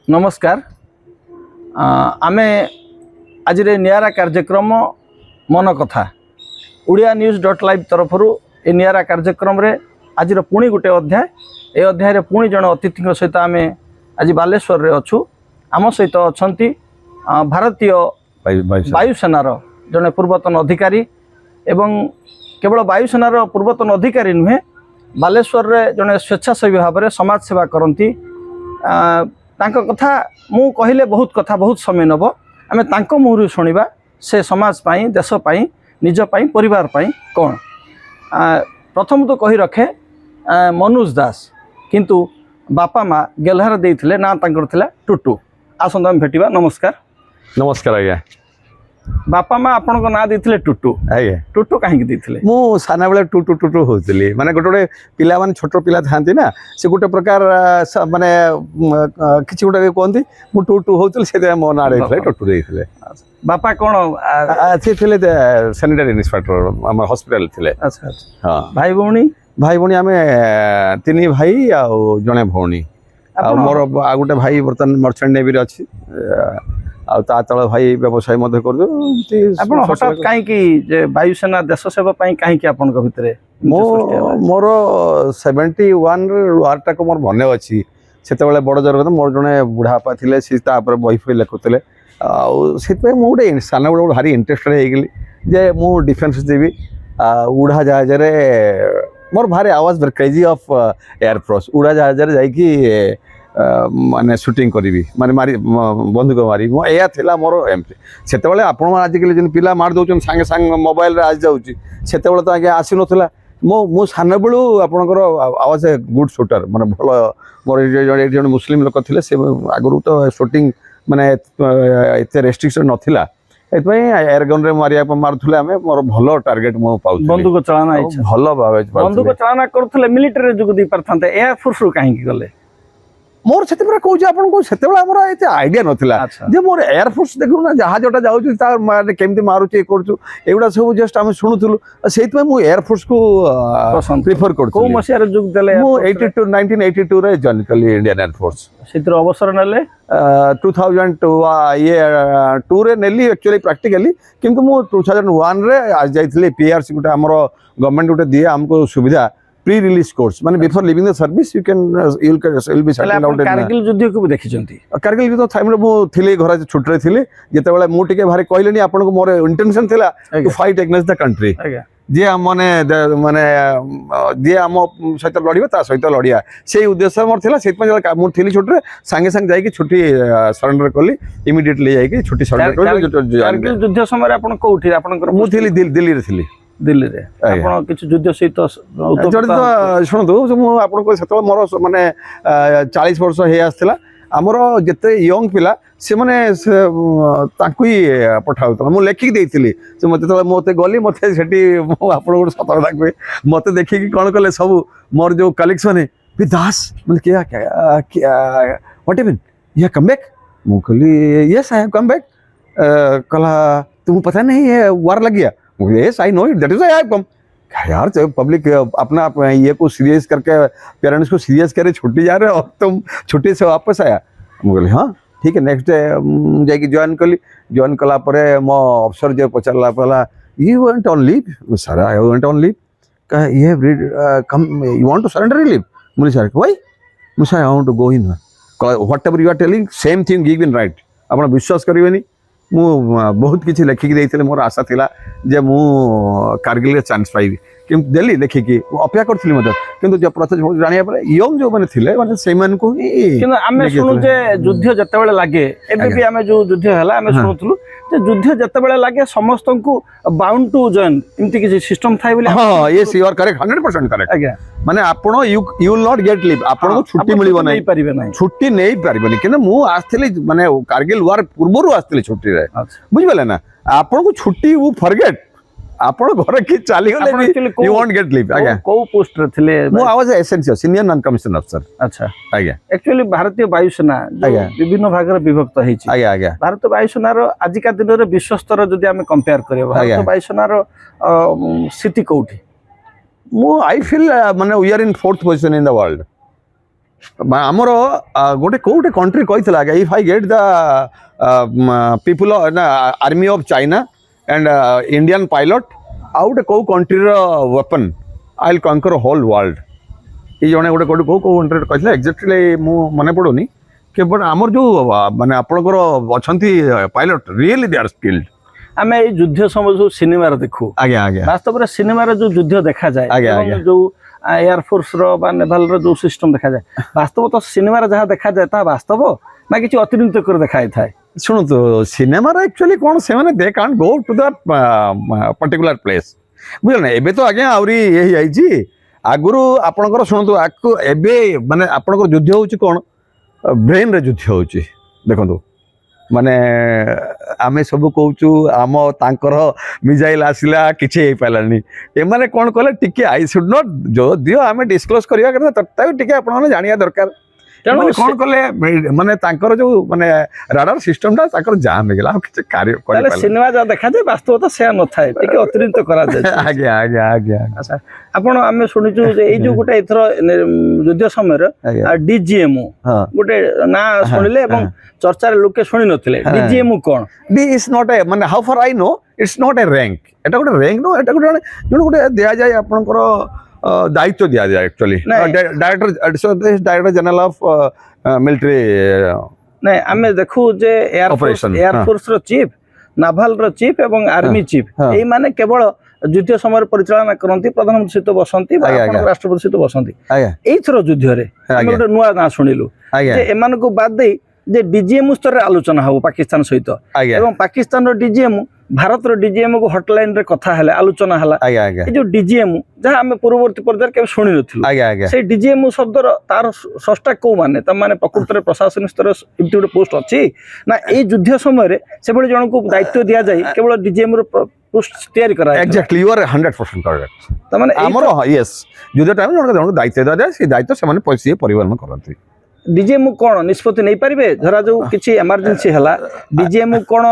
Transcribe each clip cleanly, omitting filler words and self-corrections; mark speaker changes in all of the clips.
Speaker 1: नमस्कार। आमे आज नियारा कार्यक्रम मन कथा उड़िया न्यूज .लाइव तरफ ए नियारा कार्यक्रम रे आज पुणी गोटे अध्याय ए अध्याय पुणी जन अतिथि सहित आम आज बालेश्वर रे अच्छु। आम सहित अच्छा भारतीय वायुसेनार जड़े पूर्वतन अधिकारी एवं केवल वायुसेनार पूर्वतन अधिकारी नुहे बालेश्वर रे जड़े स्वेच्छासेवी भाव में समाज सेवा करती तांको कथा मु कहले बहुत कथा बहुत समय नब आमे तांको मुहरु शुणा से समाज पाई देश पाई निज पाई परिवार पाई कौन प्रथम तो कही रखे मनोज दास किंतु बापा माँ गेल्हार देइथिले ना तांकर थिला टुटू। आसंत आम भेटिबा। नमस्कार।
Speaker 2: नमस्कार आज्ञा।
Speaker 1: बापा माँ आपण को ना देइथिले टुटू
Speaker 2: आज्ञा।
Speaker 1: टुटू काहे देइथिले?
Speaker 2: मु साना बेले टुटू टुटू होतली माने गोटे पिला माने छोट पिला थांती ना से गोटे प्रकार माने किछि गोटे कहंती मु टुटू होतली से मो ना देइथिले टुटू देइथिले।
Speaker 1: बापा कोन
Speaker 2: अच्छे थिले सैनिटरी इंस्पेक्टर हम हॉस्पिटल थिले।
Speaker 1: अच्छा अच्छा। हां भाई भौणी
Speaker 2: आमे तीन भाई आ जणे भौणी आ मोर आ गोटे भाई बर्तन मर्चेंट नेवी रे अछि आ ता तळ भाई व्यवसाय मध्ये कर दो।
Speaker 1: आपण हठात काहे कि जे वायुसेना देश सेवा पई काहे कि आपण को भितरे
Speaker 2: मोर 71 वार टाक मोर मने अछि सेते बेले बड़ जर मोर जने बुढ़ापा थिले से ता पर बही फई लेखुतले आ सेते मु गोटे साना गोटे भारी इंटरेस्टेड हे गेली जे मु डिफेंस देबी उड़ा जहाज रे मोर भारी आवाज very crazy of air force उड़ा जहाज रे जाई कि माने शूटिंग करी माने मारी बंदूक मारी मो एया थिला मोर एमपी सेते बेले आपण आजिकल जन पिला मार दउछन संगे संग मोबाइल रे आज जाउची सेते बेले तो आगे आसी नथिला मो साना बेलू आपनकर आवाज गुड शूटर माने भलो मोर जन मुस्लिम लोक थिले से आगरु तो शूटिंग माने एते रेस्ट्रिक्शन नथिला एतपई एयर गन रे मारिया मारथुले हमें मोर भलो टारगेट मो पाउ
Speaker 1: बंदूक चलाना इच्छा
Speaker 2: भलो भावे
Speaker 1: बंदूक चलाना करथले मिलिटरी जुग दी परथांते एयर फोर्स रो काहे कि गले
Speaker 2: मोर से कहूँ आपको से आईडिया नाला जे मोर एयरफोर्स देखु ना जहाजटा जाऊँ केमती मारुचे एगुड़ा सब जस्ट आम शुणुलु से एयरफोर्स को प्रिफर कर 1982 रे जॉइन कली इंडियन एयरफोर्स
Speaker 1: से अवसर नेले
Speaker 2: 2002 ये 2 रे नेली एक्चुअली प्रैक्टिकली किंतु मु 2001 रे आज जाइथिले पीआरसी गोटे हमरो गवर्नमेंट गोटे दिए हमको सुविधा प्री रिलीज कोर्स माने before living the service you will be settled out in
Speaker 1: Kargil युद्ध को भी देखि जंती
Speaker 2: कारगिल युद्ध टाइम रे मु थिले घर छुट्टी रे थिले जेते बेले मु टिके भारी कहलेनी आपन को मोर इंटेंशन थिला to fight against the country जे माने माने जे हम सहित लड़िबे ता सहित लड़िया से उद्देश्य मोर थिला सेत पे मु थिली छुट्टी रे संगे संग जाई कि छुट्टी सरेंडर करली इमीडिएटली जाई कि छुट्टी सरेंडर करली।
Speaker 1: कारगिल युद्ध समय रे आपन कोठी आपन
Speaker 2: मु थिली दिल्ली रे थिली दिल्ली रे
Speaker 1: आपण किछु युद्ध सहित
Speaker 2: शुणु मु आपन को सेत मोर माने 40 वर्ष हे आस्थिला हमर जते यंग पिला से माने ताकू ही पठाउतला मु लेखि देइथिली से मते तले मते गली मते सेठी आपन को सतर दाखबे मते देखि कि कोन कले सब मोर जो कलीग्स माने दास माने क्या what happened you come back मु कहली yes I have come back कला तुम पता नहीं है वार लग गया yes I know it that is I have come यार जब पब्लिक अपना ये को सीरियस करके पेरेंट्स को सीरियस करे छुट्टी जा रहे और तुम छुट्टी से वापस आया बोले हाँ ठीक है नेक्स्ट डे जाकि जॉइन कला मो अफसर जो पचारा पहला you went on leave sir I went on leave कहा you have come you want to surrender leave मुझे सर व्हाई मुझे I want to go in whatever you are telling same thing give in right आप विश्वास करेंगे मु बहुत किसी लेखिकी देइथिले मोर आशा थिला जे मु कारगिल रे चांस पाइबी किंतु देली लेखिकी अपेक्षा करथिली मते किंतु जो प्रोसेस जानिया पर यंग जो माने थिले माने सेमन को
Speaker 1: किंतु आमे सुनु जे युद्ध जते बेले लागे एबे भी आमे जो युद्ध हला आमे सुनुथलु जे युद्ध जते बेले लागे समस्त को बाउंड टू जॉइन इमति किसी सिस्टम थाइ बोले
Speaker 2: हां yes you are correct 100% correct आज्ञा माने आपण you will not get leave आपण को छुट्टी मिलिबो नै
Speaker 1: परिबे नै छुट्टी
Speaker 2: नै परिबे किंतु मु आस्थिली माने कारगिल वार पूर्वरु आस्थिली छुट्टी रे बुझि बेले ना आपण को छुट्टी वो फॉरगेट आपण घर की चाली गले यू वोंट गेट लीव आज्ञा
Speaker 1: को पोस्ट रे थिले
Speaker 2: मु आवाज एसेंशियल सीनियर नॉन कमिशन अफसर। अच्छा आज्ञा एक्चुअली
Speaker 1: भारतीय वायुसेना विभिन्न भाग रे विभक्त हेछि
Speaker 2: आज्ञा आज्ञा
Speaker 1: भारतीय वायुसेना रो आजिका दिन रे विश्वस्तर जदी हम कंपेयर करियो भारतीय वायुसेना रो स्थिति कोठी
Speaker 2: मु आई फील माने we are in 4th position in the world ଆମର ଗୋଟେ କୋଉଟେ କଣ୍ଟ୍ରି କହିଥିଲା ଆଜ୍ଞା if I get the people ନା army of China and Indian pilot ଆଉ ଗୋଟେ କୋଉ କଣ୍ଟ୍ରିର weapon I will conquer whole world ଏଇ ଜଣେ ଗୋଟେ କୋଉଠି କୋଉ କଣ୍ଟ୍ରିରେ କହିଥିଲା ଏକ୍ଜାକ୍ଟଲି ମୁଁ ମନେ ପଡ଼ୁନି କେବଳ ଆମର ଯୋଉ ମାନେ ଆପଣଙ୍କର ଅଛନ୍ତି ପାଇଲଟ ରିଏଲି ଦେ ଆର୍ ସ୍କିଲ୍ଡ।
Speaker 1: ଆମେ ଏଇ ଯୁଦ୍ଧ ସମୟ ଯୋଉ ସିନେମାର ଦେଖୁ
Speaker 2: ଆଜ୍ଞା ଆଜ୍ଞା
Speaker 1: ବାସ୍ତବରେ ସିନେମାରେ ଯୋଉ ଯୁଦ୍ଧ ଦେଖାଯାଏ
Speaker 2: ଆଜ୍ଞା,
Speaker 1: ଏବଂ
Speaker 2: ଆଜ୍ଞା।
Speaker 1: ଯୋଉ ଏୟାରଫୋର୍ସର ବା ନେଭାଲର ଯୋଉ ସିଷ୍ଟମ ଦେଖାଯାଏ ବାସ୍ତବ ତ ସିନେମାରେ ଯାହା ଦେଖାଯାଏ ତାହା ବାସ୍ତବ ନା କିଛି ଅତିରିକ୍ତ କରି ଦେଖାଯାଇଥାଏ?
Speaker 2: ଶୁଣନ୍ତୁ ସିନେମାର ଆକ୍ଚୁଆଲି କ'ଣ ସେମାନେ they can't go to the particular place ବୁଝିଲେ ନା ଏବେ ତ ଆଜ୍ଞା ଆହୁରି ଇଏ ହେଇଯାଇଛି ଆଗରୁ ଆପଣଙ୍କର ଶୁଣନ୍ତୁ ଆକୁ ଏବେ ମାନେ ଆପଣଙ୍କର ଯୁଦ୍ଧ ହେଉଛି କ'ଣ ବ୍ରେନ୍ରେ ଯୁଦ୍ଧ ହେଉଛି ଦେଖନ୍ତୁ ମାନେ ଆମେ ସବୁ କହୁଛୁ ଆମ ତାଙ୍କର ମିଜାଇଲ୍ ଆସିଲା କିଛି ହେଇପାରିଲାନି ଏମାନେ କ'ଣ କଲେ ଟିକେ ଆଇ ସୁଡ୍ ନଟ୍ ଯଦିଓ ଆମେ ଡିସକ୍ଲୋଜ୍ କରିବା କଥା ତଥାପି ଟିକେ ଆପଣମାନେ ଜାଣିବା ଦରକାର
Speaker 1: ତେଣୁ
Speaker 2: ତେଣୁ କ'ଣ କଲେ ମାନେ ତାଙ୍କର ଯୋଉ ମାନେ ରାଡାର ସିଷ୍ଟମଟା ତାଙ୍କର ଜାମ୍ ହେଇଗଲା ଆଉ କିଛି କାର୍ଯ୍ୟ
Speaker 1: ତାହେଲେ
Speaker 2: କରିପାରିଲେ
Speaker 1: ସିନେମା ଯାହା ଦେଖାଯାଏ ବାସ୍ତବତା ସେୟା ନଥାଏ ଟିକେ ଅତିରିକ୍ତ କରାଯାଏ।
Speaker 2: ଆଜ୍ଞା ଆଜ୍ଞା ଆଜ୍ଞା
Speaker 1: ଆଚ୍ଛା ଆପଣ ଆମେ ଶୁଣିଛୁ ଯେ ଏଇ ଯୋଉ ଗୋଟେ ଏଥର ଯୁଦ୍ଧ ସମୟରେ
Speaker 2: ଆଜ୍ଞା
Speaker 1: ଡିଜିଏମ୍ଓ
Speaker 2: ହଁ
Speaker 1: ଗୋଟେ ନାଁ ଶୁଣିଲେ ଏବଂ ଚର୍ଚ୍ଚାରେ ଲୋକେ ଶୁଣି ନଥିଲେ
Speaker 2: ହଁ।
Speaker 1: ଡିଜିଏମ୍ଓ କ'ଣ?
Speaker 2: ଡି ଇଜ୍ ନଟ୍ ଏ ମାନେ how far I know it's not a rank ଏଟା ଗୋଟେ ର୍ୟାଙ୍କ ନୁହଁ ଏଟା ଗୋଟେ ଜଣେ ଗୋଟେ ଦିଆଯାଏ ଆପଣଙ୍କର ଦାୟିତ୍ୱ ଦିଆଯାଏ ଆକ୍ଚୁଆଲି
Speaker 1: ନାଇଁ।
Speaker 2: ଡାଇରେକ୍ଟର ଜେନେରାଲ ଅଫ୍ ମିଲିଟାରୀ
Speaker 1: ନାଇଁ ଆମେ ଦେଖୁ ଯେ
Speaker 2: Operation,
Speaker 1: ଏୟାରଫୋର୍ସର ଚିଫ୍ ନାଭାଲର ଚିଫ୍ ଏବଂ ଆର୍ମି ଚିଫ୍
Speaker 2: ହଁ।
Speaker 1: ଏଇମାନେ କେବଳ ଯୁଦ୍ଧ ସମୟରେ ପରିଚାଳନା କରନ୍ତି ପ୍ରଧାନମନ୍ତ୍ରୀ ସହିତ ବସନ୍ତି ବା
Speaker 2: ଆଜ୍ଞା,
Speaker 1: ଆପଣଙ୍କ ରାଷ୍ଟ୍ରପତି ସହିତ ବସନ୍ତି
Speaker 2: ଆଜ୍ଞା
Speaker 1: ଏଇଥର ଯୁଦ୍ଧରେ ଆମେ
Speaker 2: ଆଜ୍ଞା।
Speaker 1: ଗୋଟେ ନୂଆ ନାଁ ଶୁଣିଲୁ
Speaker 2: ଆଜ୍ଞା
Speaker 1: ଯେ ଏମାନଙ୍କୁ ବାଦ ଦେଇ ଯେ ଡିଜିଏମ୍ ସ୍ତରରେ ଆଲୋଚନା ହବ ପାକିସ୍ତାନ ସହିତ
Speaker 2: ଆଜ୍ଞା
Speaker 1: ଏବଂ ପାକିସ୍ତାନର ଡିଜିଏମ୍ ଭାରତର ଡିଜିଏମ୍ କୁ ହଟଲାଇନରେ କଥା ହେଲେ ଆଲୋଚନା ହେଲା
Speaker 2: ଆଜ୍ଞା ଆଜ୍ଞା
Speaker 1: ଏ ଯୋଉ ଡିଜିଏମ୍ ଯାହା ଆମେ ପୂର୍ବବର୍ତ୍ତୀ ପର୍ଯ୍ୟାୟରେ କେବେ ଶୁଣି ନଥିଲୁ
Speaker 2: ଆଜ୍ଞା ଆଜ୍ଞା
Speaker 1: ସେଇ ଡିଜିଏମ୍ ଶବ୍ଦର ତାର ସ୍ରଷ୍ଟା କୋଉ ମାନେ ତାମାନେ ପ୍ରକୃତରେ ପ୍ରଶାସନିକ ସ୍ତରରେ ଏମିତି ଗୋଟେ ପୋଷ୍ଟ ଅଛି ନା ଏଇ ଯୁଦ୍ଧ ସମୟରେ ସେଭଳି ଜଣଙ୍କୁ ଦାୟିତ୍ୱ ଦିଆଯାଇ କେବଳ ଡିଜିଏମ୍ ର ପୋଷ୍ଟ ତିଆରି କରାଯାଇଥିଲା?
Speaker 2: ଏକ୍ଜାକ୍ଟଲି ୟୁ ଆର୍ 100% କରେକ୍ଟ
Speaker 1: ତାମାନେ
Speaker 2: ଆମର ୟେସ୍ ଯୁଦ୍ଧ ଟାଇମ୍ ଜଣଙ୍କୁ ଦାୟିତ୍ୱ ଦିଆଯାଏ ସେ ଦାୟିତ୍ୱ ସେମାନେ ସିଏ ପରିବହନ କରନ୍ତି।
Speaker 1: ଡିଜିଏମ୍ କ'ଣ ନିଷ୍ପତ୍ତି ନେଇପାରିବେ ଧରା ଯୋଉ କିଛି ଏମର୍ଜେନ୍ସି ହେଲା ଡିଜିଏମ୍ କ'ଣ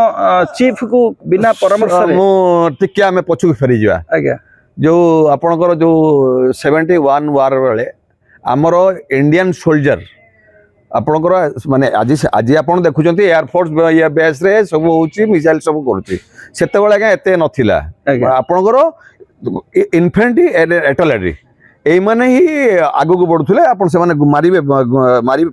Speaker 1: ଚିଫ୍ କୁ ବିନା ପରାମର୍ଶରେ?
Speaker 2: ମୁଁ ଟିକେ ଆମେ ପଛକୁ ଫେରିଯିବା
Speaker 1: ଆଜ୍ଞା
Speaker 2: ଯୋଉ ଆପଣଙ୍କର ଯୋଉ 71 ୱାର ବେଳେ ଆମର ଇଣ୍ଡିଆନ୍ ସୋଲଜର ଆପଣଙ୍କର ମାନେ ଆଜି ଆପଣ ଦେଖୁଛନ୍ତି ଏୟାରଫୋର୍ସ ବେସ୍ରେ ସବୁ ହେଉଛି ମିସାଇଲ୍ ସବୁ କରୁଛି ସେତେବେଳେ ଆଜ୍ଞା ଏତେ ନଥିଲା
Speaker 1: ଆଜ୍ଞା
Speaker 2: ଆପଣଙ୍କର ଇନଫେଣ୍ଟ୍ରି ଆର୍ଟିଲରୀ এইମାନେ ହିଁ ଆଗକୁ ବଢୁଥିଲେ ଆପଣ ସେମାନେ ମାରିବେ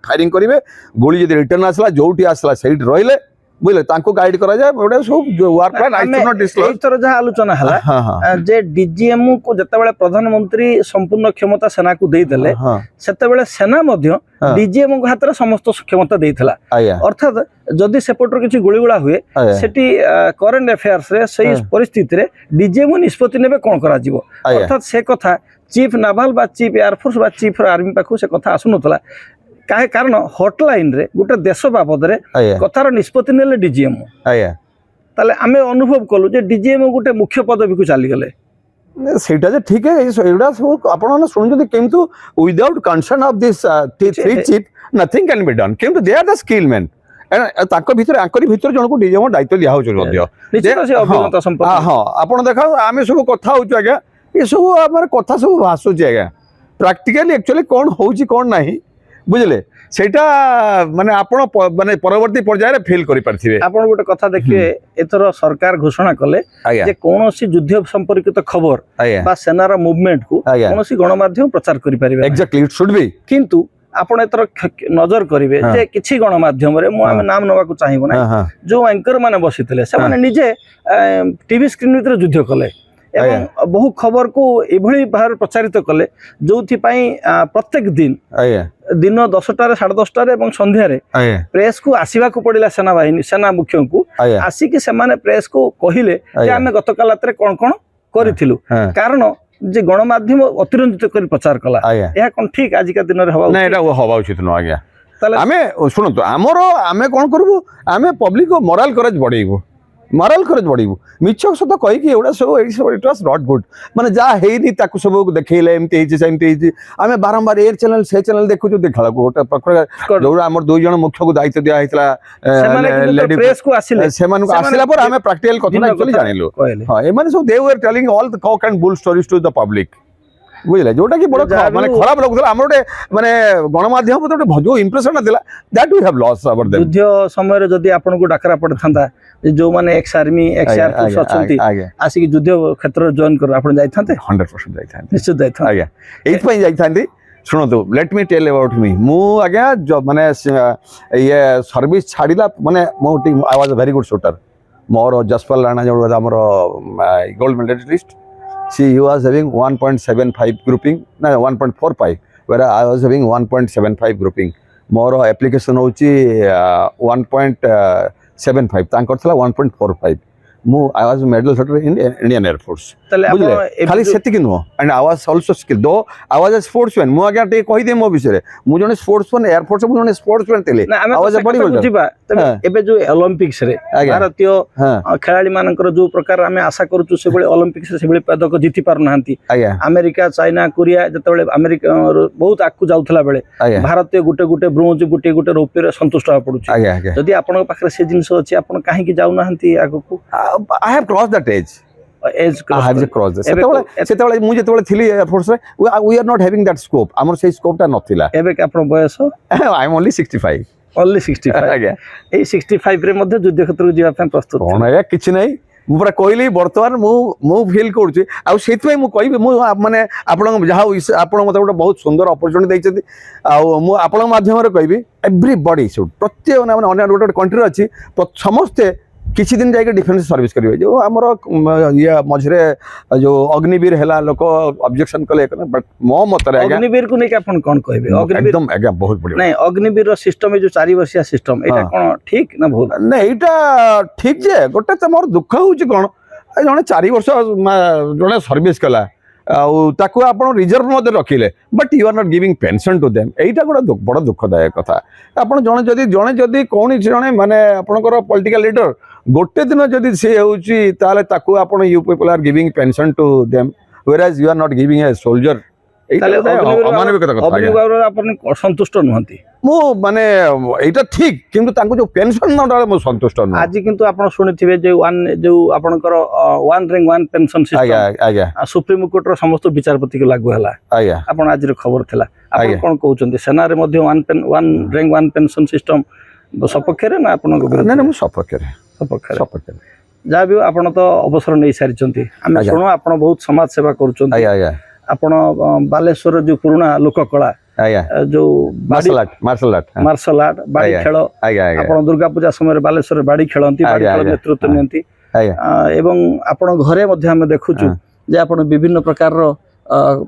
Speaker 2: ଫାୟାରିଂ କରିବେ ଗୁଳି ଯଦି ରିଟର୍ନ ଆସିଲା ଯୋଉଠି ଆସିଲା ସେଇଠି ରହିଲେ ବୁଝିଲେ ତାଙ୍କୁ ଗାଇଡ୍ କରାଯାଏ ଗୋଟେ ସବୁ war plan I should not disclose
Speaker 1: ଏଇଥର ଯାହା ଆଲୋଚନା ହେଲା
Speaker 2: ହଁ ହଁ
Speaker 1: ଯେ ଡିଜିଏମ୍ କୁ ଯେତେବେଳେ ପ୍ରଧାନମନ୍ତ୍ରୀ ସମ୍ପୂର୍ଣ୍ଣ କ୍ଷମତା ସେନାକୁ ଦେଇଦେଲେ
Speaker 2: ହଁ
Speaker 1: ସେତେବେଳେ ସେନା ମଧ୍ୟ
Speaker 2: ହଁ।
Speaker 1: ଡିଜିଏମ୍ ହାତରେ ସମସ୍ତ କ୍ଷମତା ଦେଇଥିଲା
Speaker 2: ଆଜ୍ଞା
Speaker 1: ଅର୍ଥାତ୍ ଯଦି ସେପଟରୁ କିଛି ଗୁଳିଗୋଳା ହୁଏ
Speaker 2: ଆଜ୍ଞା
Speaker 1: ସେଠି କରେଣ୍ଟ ଆଫେୟାର୍ସରେ ସେଇ
Speaker 2: ହଁ।
Speaker 1: ପରିସ୍ଥିତିରେ ଡିଜିଏମ୍ ନିଷ୍ପତ୍ତି ନେବେ କ'ଣ କରାଯିବ
Speaker 2: ଆଜ୍ଞା
Speaker 1: ଅର୍ଥାତ୍ ସେ କଥା ଚିଫ୍ ନାଭାଲ ବା ଚିଫ୍ ଏୟାରଫୋର୍ସ ବା ଚିଫ୍ ଆର୍ମି ପାଖକୁ ସେ କଥା ଆସୁନଥିଲା କାରଣ ହଟଲାଇନରେ ଗୋଟେ ଦେଶ ବାବଦରେ
Speaker 2: ଆଜ୍ଞା
Speaker 1: କଥାର ନିଷ୍ପତ୍ତି ନେଲେ ଡିଜିଏମ୍
Speaker 2: ଆଜ୍ଞା
Speaker 1: ତାହେଲେ ଆମେ ଅନୁଭବ କଲୁ ଯେ ଡିଜିଏମ୍ ଗୋଟେ ମୁଖ୍ୟ ପଦବୀକୁ ଚାଲିଗଲେ
Speaker 2: ସେଇଟା ଯେ ଠିକ୍ ଏଇଗୁଡ଼ା ସବୁ ଆପଣମାନେ ଶୁଣୁଛନ୍ତି କିନ୍ତୁ without concern of this three chief Nothing can be Don କିନ୍ତୁ ଦେ ଆର୍ ଦ ସ୍କିଲ୍ ମ୍ୟାନ୍ ତାଙ୍କ ଭିତରେ ଆଙ୍କରି ଭିତରେ ଜଣକୁ ଡିଜିଏମ୍ ଦାୟିତ୍ୱ ଦିଆହେଉଛି ମଧ୍ୟ
Speaker 1: ନିଶ୍ଚିତ ସେ ଅଭିଜ୍ଞତା ସମ୍ପନ୍ନ
Speaker 2: ହଁ ଆପଣ ଦେଖ ଆମେ ସବୁ କଥା ହଉଛୁ ଆଜ୍ଞା ଏସବୁ ଆମର କଥା ସବୁ ଭାସୁଛି ଆଜ୍ଞା ପ୍ରାକ୍ଟିକାଲି ଆକ୍ଚୁଆଲି କ'ଣ ହଉଛି କ'ଣ ନାହିଁ ବୁଝିଲେ ସେଇଟା ମାନେ ଆପଣ ମାନେ ପରବର୍ତ୍ତୀ ପର୍ଯ୍ୟାୟରେ ଫିଲ୍ କରିପାରିଥିବେ।
Speaker 1: ଆପଣ ଗୋଟେ କଥା ଦେଖିବେ ଏଥର ସରକାର ଘୋଷଣା କଲେ
Speaker 2: ଆଜ୍ଞା
Speaker 1: ଯେ କୌଣସି ଯୁଦ୍ଧ ସମ୍ପର୍କିତ ଖବର
Speaker 2: ଆଜ୍ଞା
Speaker 1: ବା ସେନାର ମୁଭମେଣ୍ଟ କୁ
Speaker 2: ଆଜ୍ଞା
Speaker 1: କୌଣସି ଗଣମାଧ୍ୟମ ପ୍ରଚାର କରିପାରିବେ ନାହିଁ।
Speaker 2: ଏକ୍ଜାକ୍ଟଲି ଇଟ୍ ସୁଡ୍ ବି
Speaker 1: କିନ୍ତୁ ଆପଣ ଏଥର ନଜର କରିବେ
Speaker 2: ହଁ।
Speaker 1: ଯେ କିଛି ଗଣମାଧ୍ୟମରେ ମୁଁ ଆମେ ନାମ ନେବାକୁ ଚାହିଁବୁ ନାହିଁ
Speaker 2: ହଁ
Speaker 1: ଯୋଉ ଆଙ୍କର ମାନେ ବସିଥିଲେ ସେମାନେ ନିଜେ ଟିଭି ସ୍କ୍ରିନ୍ ଭିତରେ ଯୁଦ୍ଧ କଲେ ଏବଂ ବହୁ ଖବରକୁ ଏଭଳି ଭାବରେ ପ୍ରଚାରିତ କଲେ ଯୋଉଥିପାଇଁ ପ୍ରତ୍ୟେକ ଦିନ
Speaker 2: ଆଜ୍ଞା
Speaker 1: ଦିନ 10ଟାରେ 10:30ଟାରେ ଏବଂ ସନ୍ଧ୍ୟାରେ
Speaker 2: ଆଜ୍ଞା
Speaker 1: ପ୍ରେସକୁ ଆସିବାକୁ ପଡିଲା ସେନା ମୁଖ୍ୟଙ୍କୁ
Speaker 2: ଆଜ୍ଞା
Speaker 1: ଆସିକି ସେମାନେ ପ୍ରେସକୁ କହିଲେ ଯେ
Speaker 2: ଆଜ୍ଞା।
Speaker 1: ଆମେ ଗତକାଲ ରାତିରେ କ'ଣ କ'ଣ କରିଥିଲୁ
Speaker 2: ହଁ
Speaker 1: କାରଣ ଯେ ଗଣମାଧ୍ୟମ ଅତିରଞ୍ଜିତ କରି ପ୍ରଚାର କଲା
Speaker 2: ଆଜ୍ଞା
Speaker 1: ଏହା କ'ଣ ଠିକ ଆଜିକା ଦିନରେ ହବା
Speaker 2: ନା
Speaker 1: ଉଚିତ?
Speaker 2: ଏଇଟା ହବା ଉଚିତ ନୁହଁ ଆଜ୍ଞା
Speaker 1: ତାହେଲେ
Speaker 2: ଆମେ ଶୁଣନ୍ତୁ ଆମେ କ'ଣ କରିବୁ ଆମେ public moral courage ବଢେଇବୁ moral courage ବଢେଇବୁ ମିଛ ସତ କହିକି ଏଗୁଡ଼ା ସବୁ ଇଟ୍ ୱାଜ୍ ନଟ୍ ଗୁଡ୍ ମାନେ ଯାହା ହେଇନି ତାକୁ ସବୁ ଦେଖେଇଲେ ଏମିତି ହେଇଛି ସେମିତି ହେଇଛି ଆମେ ବାରମ୍ବାର ଏ ଚ୍ୟାନେଲ ସେ ଚ୍ୟାନେଲ ଦେଖୁଛୁ ଦେଖିଲାକୁ ଗୋଟେ ଯୋଉଟା ଆମର 2 ଜଣ ମୁଖ୍ୟକୁ ଦାୟିତ୍ୱ ଦିଆ ହେଇଥିଲା
Speaker 1: ସେମାନେ କିନ୍ତୁ ପ୍ରେସକୁ ଆସିଲେ
Speaker 2: ସେମାନଙ୍କୁ ଆସିଲା ପରେ ଆମେ ପ୍ରାକ୍ଟିକାଲ କଥା ଆକ୍ଚୁଆଲି ଜାଣିଲୁ
Speaker 1: କହିଲେ
Speaker 2: ହଁ ଏମାନେ ସବୁ they were telling all the cock and bull stories to the public ବୁଝିଲେ ଯୋଉଟା କି ବଡ
Speaker 1: ଯାହା ବି
Speaker 2: ମାନେ
Speaker 1: ହଉ-
Speaker 2: ଖରାପ ଲାଗୁଥିଲା ଆମର ଗୋଟେ ମାନେ ଗଣମାଧ୍ୟମ ପ୍ରତି ଗୋଟେ ଯୋଉ ଇମ୍ପ୍ରେସନ ଥିଲା that we have lost our them.
Speaker 1: ଯୁଦ୍ଧ ସମୟରେ ଯଦି ଆପଣଙ୍କୁ ଡାକରା ପଡ଼ିଥାନ୍ତା ଯେ ଯୋଉମାନେ ex army ex air force ଅଛନ୍ତି
Speaker 2: ଆଜ୍ଞା
Speaker 1: ଆସିକି ଯୁଦ୍ଧ କ୍ଷେତ୍ରରେ ଜଏନ୍ କର ଆପଣ ଯାଇଥାନ୍ତେ
Speaker 2: 100% ଯାଇଥାନ୍ତି
Speaker 1: ନିଶ୍ଚିତ ଯାଇଥାନ୍ତେ।
Speaker 2: ଆଜ୍ଞା ଏଇଥିପାଇଁ ଯାଇଥାନ୍ତି। ଶୁଣନ୍ତୁ ଲେଟ୍ ମି ଟେଲ୍ ଆବାଉଟ୍ ମି ମୁଁ ଆଜ୍ଞା ମାନେ ଇଏ ସର୍ଭିସ୍ ଛାଡ଼ିଲା ମାନେ ମୁଁ I was very good shooter. ମୋର ଯଶପାଲ ରାଣା ଯୋଉ ଆମର gold medalist see he was having 1.75 grouping ନା 1.45 where I was having 1.75 grouping ମୋର ଆପ୍ଲିକେସନ୍ ହେଉଛି 1.75 ତାଙ୍କର ଥିଲା 1.45 ମୁଁ I was medal shooter in Indian air force
Speaker 1: ତାହେଲେ ଆପଣ
Speaker 2: ବୁଝିଲେ
Speaker 1: ଏବେ
Speaker 2: ଖାଲି
Speaker 1: ଯୋଉ-
Speaker 2: ସେତିକି ନୁହଁ and I was also skill though I was a sportsman ମୁଁ ଆଜ୍ଞା ଟିକେ କହିଦିଏ ମୋ ବିଷୟରେ ମୁଁ ଜଣେ ସ୍ପୋର୍ଟସମ୍ୟାନ୍ ଏୟାରଫୋର୍ସ ମୁଁ ଜଣେ ସ୍ପୋର୍ଟସମ୍ୟାନ୍ ଥିଲି
Speaker 1: ନା ଆମେ
Speaker 2: I
Speaker 1: ତ
Speaker 2: was
Speaker 1: ସେ
Speaker 2: a body
Speaker 1: କଥାକୁ
Speaker 2: builder
Speaker 1: ଯିବା ତେବେ
Speaker 2: ହଁ।
Speaker 1: ଏବେ ଯୋଉ ଅଲିମ୍ପିକ୍ସ ରେ
Speaker 2: ଆଜ୍ଞା।
Speaker 1: ଭାରତୀୟ
Speaker 2: ହଁ
Speaker 1: ଖେଳାଳି ମାନଙ୍କର ଯୋଉ ପ୍ରକାର ଆମେ ଆଶା କରୁଛୁ ସେଭଳି ଅଲିମ୍ପିକ୍ସ ରେ ସେଭଳି ପଦକ ଜିତି ପାରୁନାହାନ୍ତି।
Speaker 2: ଆଜ୍ଞା
Speaker 1: ଆମେରିକା ଚାଇନା କୋରିଆ ଯେତେବେଳେ ଆମେରିକା ବହୁତ ଆଗକୁ ଯାଉଥିଲା ବେଳେ
Speaker 2: ଆଜ୍ଞା
Speaker 1: ଭାରତୀୟ ଗୋଟେ ବ୍ରୋଞ୍ଜ ଗୋଟେ ରୌପ୍ୟରେ ସନ୍ତୁଷ୍ଟ ହେବାକୁ ପଡୁଛି।
Speaker 2: ଆଜ୍ଞା ଆଜ୍ଞା
Speaker 1: ଯଦି ଆପଣଙ୍କ ପାଖରେ ସେ ଜିନିଷ ଅଛି ଆପଣ କାହିଁକି ଯାଉନାହାନ୍ତି ଆଗକୁ
Speaker 2: I have crossed that age
Speaker 1: age
Speaker 2: I have crossed that
Speaker 1: ଏବେ
Speaker 2: ସେତେବେଳେ ମୁଁ ଯେତେବେଳେ ଥିଲି ଏୟାରଫୋର୍ସରେ we are not having that scope ଆମର ସେଇ ସ୍କୋପଟା ନଥିଲା
Speaker 1: ଏବେ ଆପଣ ବୟସ
Speaker 2: I am only 65
Speaker 1: only 65
Speaker 2: ଆଜ୍ଞା
Speaker 1: ଏଇ 65 ରେ ମଧ୍ୟ ଯୁଦ୍ଧ କ୍ଷେତ୍ରକୁ ଯିବା ପାଇଁ ପ୍ରସ୍ତୁତ
Speaker 2: କଣ ଆଜ୍ଞା କିଛି ନାହିଁ ମୁଁ ପୁରା କହିଲି ବର୍ତ୍ତମାନ ମୁଁ ଫିଲ୍ କରୁଛି ଆଉ ସେଇଥିପାଇଁ ମୁଁ କହିବି ମୁଁ ମାନେ ଆପଣଙ୍କ ଯାହା ଆପଣ ମୋତେ ଗୋଟେ ବହୁତ ସୁନ୍ଦର ଅପରଚୁନିଟି ଦେଇଛନ୍ତି ଆଉ ମୁଁ ଆପଣଙ୍କ ମାଧ୍ୟମରେ କହିବି ଏଭ୍ରିବଡି ସୁଡ୍ ପ୍ରତ୍ୟେକ ମାନେ ଅନ୍ୟ ଗୋଟେ କଣ୍ଟ୍ରିରେ ଅଛି ସମସ୍ତେ କିଛି ଦିନ ଯାଇକି ଡିଫେନ୍ସ ସର୍ଭିସ୍ କରିବେ ଯେଉଁ ଆମର ଇଏ ମଝିରେ ଯେଉଁ ଅଗ୍ନିବୀର ହେଲା ଲୋକ ଅବଜେକ୍ସନ କଲେ ବଟ୍ ମୋ ମତରେ ଆଜ୍ଞା
Speaker 1: ଅଗ୍ନିବୀରକୁ ନେଇକି ଆପଣ କଣ କହିବେ ଅଗ୍ନିବୀର
Speaker 2: ଏକଦମ ଆଜ୍ଞା ବହୁତ ବଢିଆ
Speaker 1: ନାଇଁ ଅଗ୍ନିବୀର ସିଷ୍ଟମ ଏ ଯୋଉ 4 ବର୍ଷିଆ ସିଷ୍ଟମ ଏଇଟା କଣ ଠିକ ନା ଭୁଲ?
Speaker 2: ନା ଏଇଟା ଠିକ ଯେ ଗୋଟେ ତ ମୋର ଦୁଃଖ ହଉଛି କଣ ଜଣେ 4 ବର୍ଷ ଜଣେ ସର୍ଭିସ୍ କଲା ଆଉ ତାକୁ ଆପଣ ରିଜର୍ଭ ମଧ୍ୟ ରଖିଲେ but you are not giving pension to them ଏଇଟା ଗୋଟେ ବଡ଼ ଦୁଃଖଦାୟକ କଥା ଆପଣ ଜଣେ ଯଦି କୌଣସି ଜଣେ ମାନେ ଆପଣଙ୍କର ପଲିଟିକାଲ ଲିଡର ଗୋଟେ ଦିନ ଯଦି ସେ ହେଉଛି ତାହେଲେ ତାକୁ ଆପଣ you people are giving pension to them whereas you are not giving a soldier ଏଇଟା ଗୋଟେ ଅମାନବିକତା କଥା ଆଜ୍ଞା
Speaker 1: ଅଗ୍ନିବୀର ଆପଣ ସନ୍ତୁଷ୍ଟ ନୁହନ୍ତି।
Speaker 2: ମୁଁ ମାନେ ଏଇଟା ଠିକ କିନ୍ତୁ ତାଙ୍କୁ ଯୋଉ ପେନସନ୍ ନଦେଲେ ମୁଁ ସନ୍ତୁଷ୍ଟ ନୁହଁ
Speaker 1: ଆଜି କିନ୍ତୁ ଆପଣ ଶୁଣିଥିବେ ଯେ ଯୋଉ ଆପଣଙ୍କର ୱାନ୍ ର୍ୟାଙ୍କ ୱାନ୍ ପେନସନ
Speaker 2: ଆଜ୍ଞା
Speaker 1: ସିଷ୍ଟମ
Speaker 2: ଆଜ୍ଞା
Speaker 1: ସୁପ୍ରିମକୋର୍ଟର ସମସ୍ତ ବିଚାରପତିକୁ ଲାଗୁ ହେଲା
Speaker 2: ଆଜ୍ଞା
Speaker 1: ଆପଣ ଆଜିର ଖବର ଥିଲା ଆପଣ
Speaker 2: ଆଜ୍ଞା।
Speaker 1: କଣ କହୁଛନ୍ତି ସେନାରେ ମଧ୍ୟ one rank one pension system ସପକ୍ଷରେ ନା ଆପଣଙ୍କ
Speaker 2: ନାଇଁ
Speaker 1: ବିରୁଦ୍ଧରେ?
Speaker 2: ମୁଁ ସପକ୍ଷରେ
Speaker 1: ସପକ୍ଷରେ ଯାହା ବି ଆପଣ ତ ଅବସର ନେଇ ସାରିଛନ୍ତି ଆମେ
Speaker 2: ଆଜ୍ଞା।
Speaker 1: ଶୁଣୁ ଆପଣ ବହୁତ ସମାଜ ସେବା କରୁଛନ୍ତି
Speaker 2: ଆଜ୍ଞା ଆଜ୍ଞା
Speaker 1: ଆପଣ ବାଲେଶ୍ୱର ଯୋଉ ପୁରୁଣା ଲୋକ କଳା
Speaker 2: ଆଜ୍ଞା
Speaker 1: ଯୋଉ
Speaker 2: ମାର୍ଶାଲ ଆର୍ଟ
Speaker 1: ମାର୍ଶାଲ ଆର୍ଟ ବାଡ଼ି
Speaker 2: ଆଜ୍ଞା।
Speaker 1: ଖେଳ
Speaker 2: ଆଜ୍ଞା ଆଜ୍ଞା
Speaker 1: ଆପଣ ଦୁର୍ଗା ପୂଜା ସମୟରେ ବାଲେଶ୍ୱରରେ ବାଡ଼ି ଖେଳନ୍ତି ବାଡ଼ି
Speaker 2: ଆଜ୍ଞା,
Speaker 1: ଖେଳ
Speaker 2: ଆଜ୍ଞା।
Speaker 1: ନେତୃତ୍ୱ
Speaker 2: ହଁ।
Speaker 1: ନିଅନ୍ତି
Speaker 2: ଆଜ୍ଞା
Speaker 1: ଏବଂ ଆପଣ ଘରେ ମଧ୍ୟ ଆମେ ଦେଖୁଛୁ
Speaker 2: ହଁ।
Speaker 1: ଯେ ଆପଣ ବିଭିନ୍ନ ପ୍ରକାରର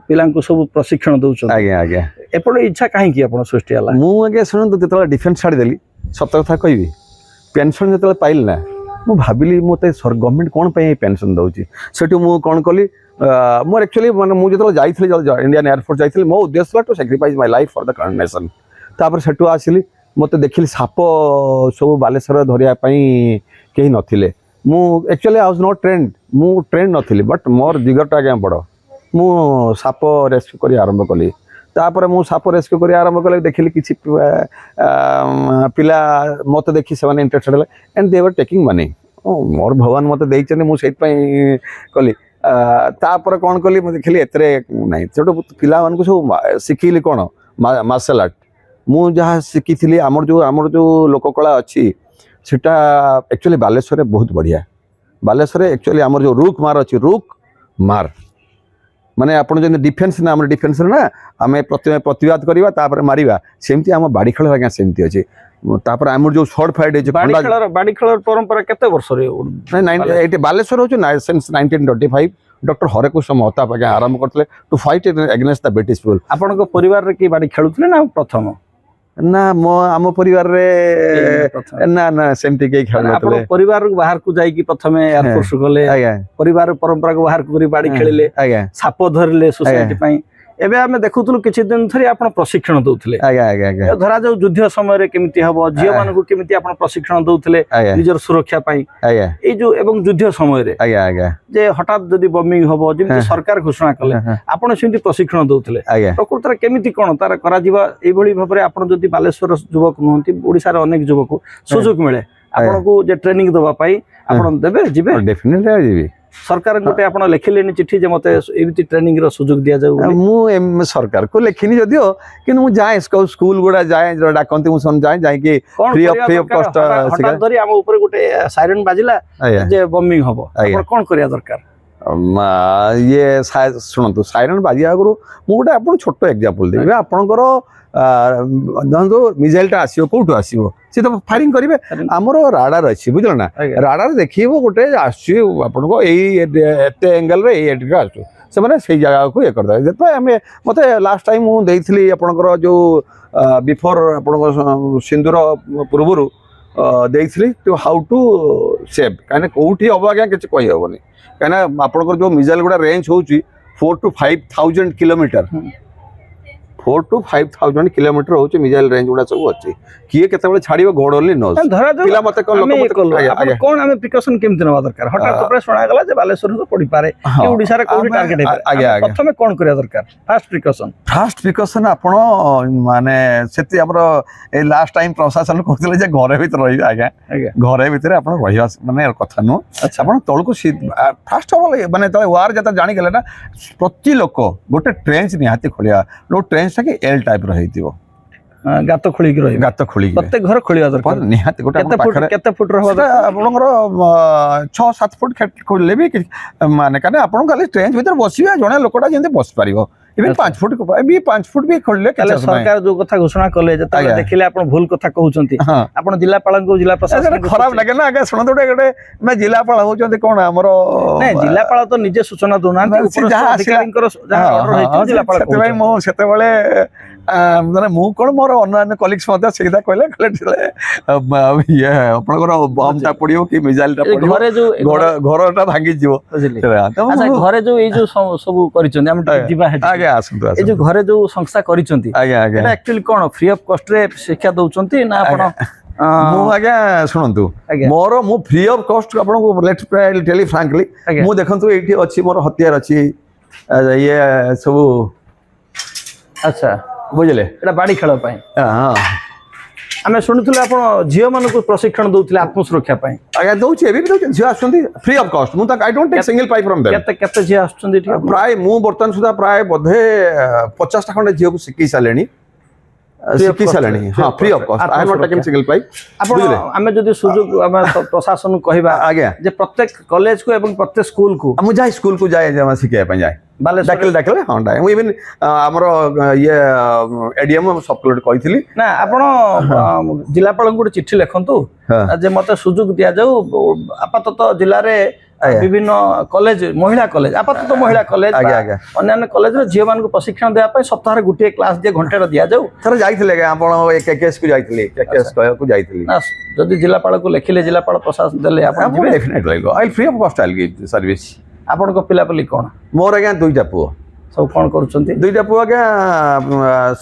Speaker 1: ପିଲାଙ୍କୁ ସବୁ ପ୍ରଶିକ୍ଷଣ ଦଉଛନ୍ତି
Speaker 2: ଆଜ୍ଞା ଆଜ୍ଞା
Speaker 1: ଏପଟେ ଇଚ୍ଛା କାହିଁକି ଆପଣ ସୃଷ୍ଟି ହେଲା?
Speaker 2: ମୁଁ ଆଜ୍ଞା ଶୁଣନ୍ତୁ ଯେତେବେଳେ ଡିଫେନ୍ସ ଛାଡ଼ିଦେଲି ସତ କଥା କହିବି ପେନସନ୍ ଯେତେବେଳେ ପାଇଲି ନା ମୁଁ ଭାବିଲି ମୋତେ ଗଭର୍ଣ୍ଣମେଣ୍ଟ କ'ଣ ପାଇଁ ଏଇ ପେନସନ୍ ଦେଉଛି ସେଠୁ ମୁଁ କ'ଣ କଲି ମୋର ଆକ୍ଚୁଆଲି ମାନେ ମୁଁ ଯେତେବେଳେ ଯାଇଥିଲି ଇଣ୍ଡିଆନ୍ ଏୟାରଫୋର୍ସ ଯାଇଥିଲି ମୋ ଉଦ୍ଦେଶ୍ୟ ଥିଲା to sacrifice my life for the current nation ତାପରେ ସେଠୁ ଆସିଲି ମୋତେ ଦେଖିଲି ସାପ ସବୁ ବାଲେଶ୍ୱରରେ ଧରିବା ପାଇଁ କେହି ନଥିଲେ ମୁଁ actually I was not trend ମୁଁ ଟ୍ରେଣ୍ଡ ନଥିଲି ବଟ୍ ମୋର ଦିଗଟା ଆଜ୍ଞା ବଡ଼ ମୁଁ ସାପ ରେସ୍କ୍ୟୁ କରି ଆରମ୍ଭ କଲି ତାପରେ ମୁଁ ସାପ ରେସ୍କ୍ୟୁ କରି ଆରମ୍ଭ କଲେ ଦେଖିଲି କିଛି ପିଲା ମୋତେ ଦେଖି ସେମାନେ ଇଣ୍ଟରେଷ୍ଟେଡ୍ ହେଲେ and they were taking money ମୋର ଭଗବାନ ମୋତେ ଦେଇଛନ୍ତି ମୁଁ ସେଇଥିପାଇଁ କଲି ତାପରେ କ'ଣ କଲି ମୁଁ ଦେଖିଲି ଏଥିରେ ନାହିଁ ସେଠୁ ପିଲାମାନଙ୍କୁ ସବୁ ଶିଖିଲି କ'ଣ ମାର୍ଶାଲ ଆର୍ଟ ମୁଁ ଯାହା ଶିଖିଥିଲି ଆମର ଯେଉଁ ଲୋକକଳା ଅଛି ସେଟା ଆକ୍ଚୁଆଲି ବାଲେଶ୍ୱରରେ ବହୁତ ବଢ଼ିଆ ବାଲେଶ୍ୱରରେ ଆକ୍ଚୁଆଲି ଆମର ଯେଉଁ ରୁକ୍ ମାର ଅଛି ରୁକ୍ ମାର ମାନେ ଆପଣ ଯେମିତି ଡିଫେନ୍ସ ନା ଆମର ଡିଫେନ୍ସରେ ନା ଆମେ ପ୍ରଥମେ ପ୍ରତିବାଦ କରିବା ତାପରେ ମାରିବା ସେମିତି ଆମ ବାଡ଼ି ଖେଳ ଆଜ୍ଞା ସେମିତି ଅଛି ତାପରେ ଆମର ଯେଉଁ ସର୍ଟ ଫାଇଟ୍ ଅଛି
Speaker 1: ବାଡ଼ି ଖେଳର ପରମ୍ପରା କେତେ ବର୍ଷରେ?
Speaker 2: ଏଇଠି ବାଲେଶ୍ୱର ହେଉଛି ସିନ୍ସ 1925 ଡକ୍ଟର ହରେକୃଷ୍ଣ ମହତାବ ଆଜ୍ଞା ଆରମ୍ଭ କରିଥିଲେ to fight against the British rule
Speaker 1: ଆପଣଙ୍କ ପରିବାରରେ କିଏ ବାଡ଼ି ଖେଳୁଥିଲେ ନା ପ୍ରଥମ?
Speaker 2: ନା ଆମ ପରିବାରରେ ନା ସେମିତି କେହି
Speaker 1: ଆପଣ
Speaker 2: ଖେଳୁନଥିଲେ
Speaker 1: ପରିବାରରୁ ବାହାରକୁ ଯାଇକି ପ୍ରଥମେ ଏୟାରଫୋର୍ସ ଗଲେ
Speaker 2: ଆଜ୍ଞା
Speaker 1: ପରିବାର ପରମ୍ପରାକୁ ବାହାରକୁ କରି ବାଡ଼ି ଖେଳିଲେ
Speaker 2: ଆଜ୍ଞା
Speaker 1: ସାପ ଧରିଲେ ସୋସାଇଟି ପାଇଁ ଏବେ ଆମେ ଦେଖୁଥିଲୁ କିଛି ଦିନ ଧରି ଆପଣ ପ୍ରଶିକ୍ଷଣ ଦଉଥିଲେ
Speaker 2: ଆଜ୍ଞା ଆଜ୍ଞା ଆଜ୍ଞା
Speaker 1: ଧରାଯାଉ ଯୁଦ୍ଧ ସମୟରେ କେମିତି ହବ ଝିଅ ମାନଙ୍କୁ କେମିତି ଆପଣ ପ୍ରଶିକ୍ଷଣ ଦଉଥିଲେ
Speaker 2: ଆଜ୍ଞା
Speaker 1: ନିଜର ସୁରକ୍ଷା ପାଇଁ
Speaker 2: ଆଜ୍ଞା
Speaker 1: ଏଇ ଯୋଉ ଏବଂ ଯୁଦ୍ଧ ସମୟରେ
Speaker 2: ଆଜ୍ଞା ଆଜ୍ଞା
Speaker 1: ଯେ ହଠାତ୍ ଯଦି ବମିଂ ହବ ଯେମିତି ସରକାର ଘୋଷଣା କଲେ ଆପଣ ସେମିତି ପ୍ରଶିକ୍ଷଣ ଦଉଥିଲେ
Speaker 2: ଆଜ୍ଞା
Speaker 1: ପ୍ରକୃତରେ କେମିତି କ'ଣ ତାର କରାଯିବା ଏଇଭଳି ଭାବରେ ଆପଣ ଯଦି ବାଲେଶ୍ୱର ଯୁବକ ନୁହନ୍ତି ଓଡ଼ିଶାର ଅନେକ ଯୁବକ ସୁଯୋଗ ମିଳେ ଆପଣଙ୍କୁ ଯେ ଟ୍ରେନିଂ ଦେବା ପାଇଁ ଆପଣ ଦେବେ ଯିବେ?
Speaker 2: ଡେଫିନେଟଲି ଯିବି
Speaker 1: सरकार गोटे आप लिखिले चिठी जे मते एमती ट्रेनिंग रो सुযোগ दिया जाऊ
Speaker 2: मु सरकार को लिखिनी जदियो कि मु जाए स्कूल गुड़ा जाए डाकंती मु सन जाए जाए कि फ्री ऑफ कॉस्ट
Speaker 1: हठात धरी हम ऊपर गोटे सायरन बाजिला जे बमिंग हबो आपण कोन करिया दरकार
Speaker 2: ये शुणु साइरन बाजिया आगु मु गोटे आप छोट एग्जांपल देबे आपनकर जो मिसाइलटा आसीबो कोठु आसीबो से तो फायरिंग करिवे हमरो राडार अछि बुझल ना राडार देखिबो गोटे आसी आपनको एई एते एंगल रे एई एटका आसु से माने सेई जगह को ए करदा जेतै हमें मते लास्ट टाइम मु देइथली आपनकर जो बिफोर आपनको सिंदूर पूर्वरु देइथली टू हाउ टू सेव काने कोठी अबाग्या किछ कहि होबनी काने आपनकर जो मिसाइल गुडा रेंज होउची 4 to 5,000 किलोमीटर 4 to 5,000 किलोमीटर होचे मिसाइल रेंज गुडा सब अछि किए केतेबेले छाड़िबो घोडोली नो
Speaker 1: धरा
Speaker 2: पिला मते कोन लोक
Speaker 1: मते कोन हमें प्रिकॉशन केमति नवा दरकार हठात कपरे सुना गला जे बालेश्वर तो पड़ी पारे कि ओडिसा रे कोडी टारगेट है प्रथमे कोन करिया दरकार फर्स्ट प्रिकॉशन आपण
Speaker 2: माने सेति हमरो ए लास्ट टाइम प्रशासन कहतले जे घरे भीतर रहि आज्ञा घरे भीतर आपण रहिया माने कथा नो आपण तळको फर्स्ट ऑफ ऑल माने तळे वार जता जानि गेले ना प्रति लोक गोटे ट्रेंच निहाती खोलिया नो ट्रेंच के एल टाइप रहितिबो
Speaker 1: गात खोली के रही
Speaker 2: गात खोली
Speaker 1: प्रत्येक घर खोलिया दरकार
Speaker 2: निहाती गोटे
Speaker 1: केते फुट रहबो
Speaker 2: आपनकर 6-7 फुट खोलले भी माने काने आपण खाली ट्रेंच भीतर बसिबे जणे लोकटा जेंते बस पारिबो इवन 5 फुट भी 5 फुट भी खोलले
Speaker 1: केले सरकार जो कथा घोषणा कले जता देखिले आपण भूल कथा कहउचंती आपण जिल्लापाल को जिल्ला प्रशासन
Speaker 2: खराब लागे ना आगे सुन दोटे गोटे मैं जिल्लापाल होचंती कोन हमरो
Speaker 1: नै जिल्लापाल तो निजे सूचना दोना ऊपर अधिकारी को जहां ऑर्डर होइछ जिल्लापाल
Speaker 2: सेते मो सेते बेले माने मु कोन मोर अन्य कलीग्स मते सीधा कहले ये आपनकर बमटा पडियो कि मिसाइलटा पडियो
Speaker 1: घरे जो
Speaker 2: घरटा भांगी जीवो
Speaker 1: अच्छा घरे जो ए जो सब करिचंती हम दिबा हे
Speaker 2: आगे आसंतु
Speaker 1: ए जो घरे जो संस्था करिचंती एटा actually cone free of cost रे शिक्षा दउचंती ना आपण
Speaker 2: मु आगे सुनंतु मोर मु फ्री ऑफ कॉस्ट आपण को लेट्स टेल यू फ्रैंकली मु देखंतु एठी अछि मोर हथियार अछि ये सब
Speaker 1: अच्छा
Speaker 2: बुझले
Speaker 1: एटा बाड़ी खेल पाई
Speaker 2: हां
Speaker 1: आमे सुनुथले आपण झियो मन को प्रशिक्षण दउथले आत्मसुरक्षा पाई
Speaker 2: आगे दउछे एबी दउछे झियो आछंती फ्री ऑफ कॉस्ट मु तक I don't take single pie from them
Speaker 1: केते झियो आछंती ठीक
Speaker 2: प्राय मु बर्तन सुधा प्राय बधे 50 टा खंडे झियो को सिकी सालेनी हां free of cost I am not taking single pie
Speaker 1: आपण आमे जदी सुযোগ आमे प्रशासन कहबा
Speaker 2: आगे
Speaker 1: जे प्रत्येक कॉलेज को एवं प्रत्येक स्कूल को
Speaker 2: मु जाय स्कूल को जाय जमा सिखे पय जाय डाकले हां डाय मु इवन हमरो ये एडीएम सबक्लोड कहितली
Speaker 1: ना आपण जिल्लापाल को चिट्ठी लिखंतु जे मते सुযোগ दिया जाऊ आपातत जिल्ला रे विभिन्न कॉलेज महिला कॉलेज आपातत महिला कॉलेज अन्य कॉलेज रे झियो मान को प्रशिक्षण देया पय सप्ताह रे गुटे क्लास जे घंटे रो दिया जाऊ
Speaker 2: थर जाइथिले आपण एक केस को जाइथिले केस को जाइथिले
Speaker 1: ना जदी जिल्लापाल को लिखिले जिल्लापाल प्रशासन देले आपण
Speaker 2: definitely I free of cost I give service
Speaker 1: आपण को पिला पली कोन
Speaker 2: मोर आज्ञा दुईटा पुओ
Speaker 1: सब कोन करूचंती
Speaker 2: दुईटा पुओ आज्ञा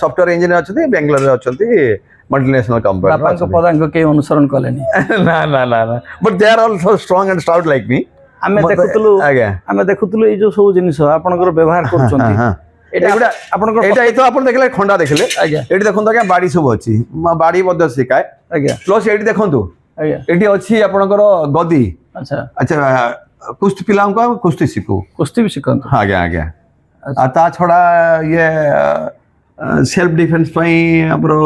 Speaker 2: सॉफ्टवेयर इंजीनियर अछंती बेंगलोर रे अछंती मल्टीनेशनल कंपनी
Speaker 1: बापा को पदांक के अनुसरण कलेनी
Speaker 2: ना ना ना ना but they are also strong and stout like me
Speaker 1: आमे देखुतलु ए जो सब जिनिस आपनकर व्यवहार करूचंती एटा आपनकर
Speaker 2: एटा ए तो आपन देखले खंडा देखले एटी देखंतो आज्ञा बाडी सब अछि बाडी बद्ध सिकाय प्लस एटी देखंतो एटी अछि आपनकर गदी अच्छा कुश्ती पिलाओं का कुश्ती सीखो
Speaker 1: कुश्ती भी सिखंतो
Speaker 2: आज्ञा आज्ञा ता छोड़ा ये सेल्फ डिफेंस पई हमरो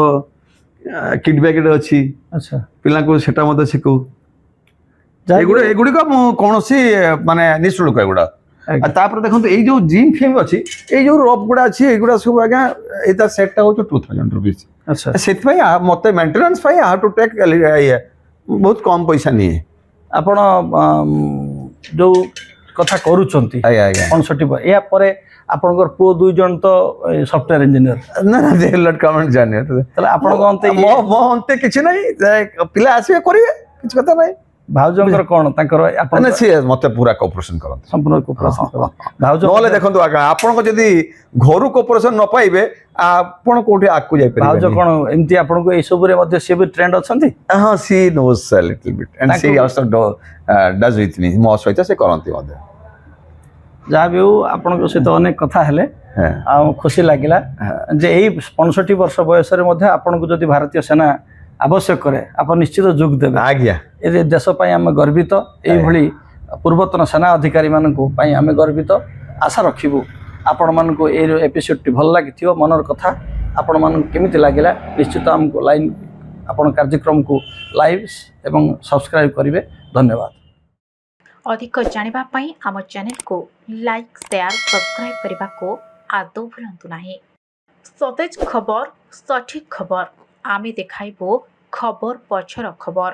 Speaker 2: किट बैग अछि अच्छा पिला को सेटा मते सिखो एगुड़ी को कोनोसी माने निशुल्क एगुड़ा तापर देखंतो ए जो जिम फिम अछि ए जो रोप गुड़ा अछि एगुड़ा सब आज्ञा एता सेटटा हो 2000 रुपीस अच्छा सेत पई मते मेंटेनेंस पई हाउ टू टेक बहुत कम पैसा नहीं
Speaker 1: आपण जो कथा करूचंती
Speaker 2: आया आया
Speaker 1: 65 या परे आपनकर पो दुई जन तो सॉफ्टवेयर इंजीनियर
Speaker 2: ना ना दे लट कमेंट जाने
Speaker 1: तले आपण कोनते
Speaker 2: मो अंते किछ नहीं पिला आसे करिवे किछ कथा नहीं
Speaker 1: भाउजंकर कोन तांकर आपण
Speaker 2: ना से मते पूरा कोऑपरेशन करन
Speaker 1: संपूर्ण कोऑपरेशन भाउज
Speaker 2: नले देखंतु आका आपण को जदी घरु कोऑपरेशन न पाइबे आपण कोठी आकु जाय परिबे
Speaker 1: भाउज कोन एमती आपण को ए सब रे मध्ये से भी ट्रेंड अछंती
Speaker 2: हां she knows a little bit and she also does with me मो सहित से करंती मध्ये
Speaker 1: जा भी आपण को से तो अनेक कथा हेले आ खुशी लागिला जे एही 65 वर्ष बयस रे मध्ये आपण को जदी भारतीय सेना आवश्यक करे आप निश्चित जोग देबे
Speaker 2: आज्ञा
Speaker 1: ए देश पई हम गर्वित एई भली ପୂର୍ବତନ ସେନା ଅଧିକାରୀ ମାନଙ୍କୁ ପାଇଁ ଆମେ ଗର୍ବିତ ଆଶା ରଖିବୁ ଆପଣମାନଙ୍କୁ ଏଇ ଏପିସୋଡ଼ଟି ଭଲ ଲାଗିଥିବ ମନର କଥା ଆପଣମାନଙ୍କୁ କେମିତି ଲାଗିଲା ନିଶ୍ଚିତ ଆମକୁ ଲାଇନ୍ ଆପଣ କାର୍ଯ୍ୟକ୍ରମକୁ ଲାଇଭ୍ ଏବଂ ସବସ୍କ୍ରାଇବ୍ କରିବେ ଧନ୍ୟବାଦ।
Speaker 3: अधिक जानिबा पई आम चैनल को लाइक शेयर सब्सक्राइब करने को आदौ भूलंतु नहीं। सतेज खबर सठिक खबर आमे देखाइबो खबर पछर खबर।